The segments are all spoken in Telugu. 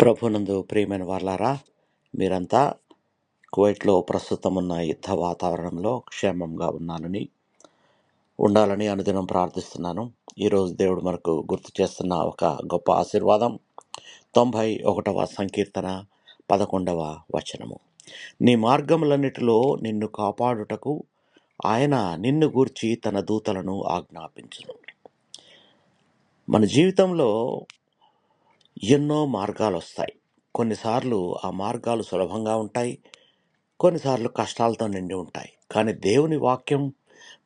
ప్రభునందు ప్రియమైన వారలారా, మీరంతా కువైట్లో ప్రస్తుతం ఉన్న యుద్ధ వాతావరణంలో క్షేమంగా ఉండాలని అనుదినం ప్రార్థిస్తున్నాను. ఈరోజు దేవుడు మనకు గుర్తు చేస్తున్న ఒక గొప్ప ఆశీర్వాదం 91వ సంకీర్తన 11వ వచనము. నీ మార్గములన్నిటిలో నిన్ను కాపాడుటకు ఆయన నిన్ను గూర్చి తన దూతలను ఆజ్ఞాపించును. మన జీవితంలో ఎన్నో మార్గాలు వస్తాయి. కొన్నిసార్లు ఆ మార్గాలు సులభంగా ఉంటాయి, కొన్నిసార్లు కష్టాలతో నిండి ఉంటాయి. కానీ దేవుని వాక్యం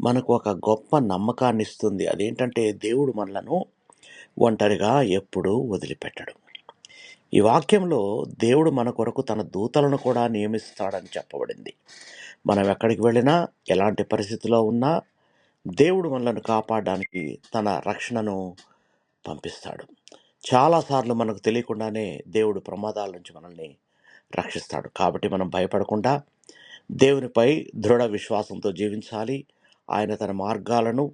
మనకు ఒక గొప్ప నమ్మకాన్ని ఇస్తుంది. అదేంటంటే దేవుడు మనలను ఒంటరిగా ఎప్పుడూ వదిలిపెట్టడు. ఈ వాక్యంలో దేవుడు మన కొరకు తన దూతలను కూడా నియమిస్తాడని చెప్పబడింది. మనం ఎక్కడికి వెళ్ళినా, ఎలాంటి పరిస్థితిలో ఉన్నా దేవుడు మనలను కాపాడడానికి తన రక్షణను పంపిస్తాడు. చాలాసార్లు మనకు తెలియకుండానే దేవుడు ప్రమాదాల నుంచి మనల్ని రక్షిస్తాడు. కాబట్టి మనం భయపడకుండా దేవునిపై దృఢ విశ్వాసంతో జీవించాలి. ఆయన తన మార్గాలను,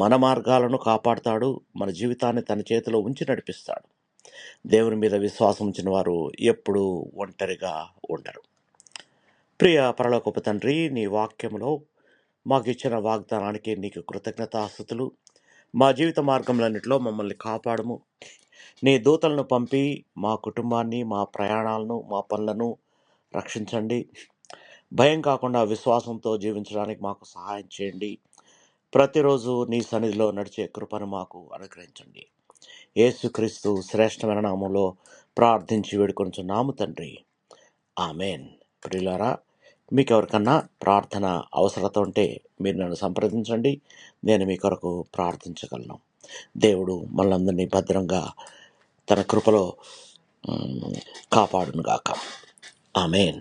మన మార్గాలను కాపాడుతాడు. మన జీవితాన్ని తన చేతిలో ఉంచి నడిపిస్తాడు. దేవుని మీద విశ్వాసం ఉంచిన వారు ఎప్పుడూ ఒంటరిగా ఉండరు. ప్రియ పరలోకపు తండ్రి, నీ వాక్యంలో మాకు ఇచ్చిన వాగ్దానానికి నీకు కృతజ్ఞతాస్తుతులు. మా జీవిత మార్గములన్నిటిలో మమ్మల్ని కాపాడము. నీ దూతలను పంపి మా కుటుంబాన్ని, మా ప్రయాణాలను, మా పనులను రక్షించండి. భయం కాకుండా విశ్వాసంతో జీవించడానికి మాకు సహాయం చేయండి. ప్రతిరోజు నీ సన్నిధిలో నడిచే కృపను మాకు అనుగ్రహించండి. యేసుక్రీస్తు శ్రేష్టమైన నామంలో ప్రార్థించి వేడుకొనుచున్నాము తండ్రి, ఆమెన్. ప్రియులారా, మీకు ఎవరికన్నా ప్రార్థన అవసరత ఉంటే మీరు నన్ను సంప్రదించండి. నేను మీ కొరకు ప్రార్థించగలను. దేవుడు మనందరినీ భద్రంగా తన కృపలో కాపాడునుగాక. ఆమెన్.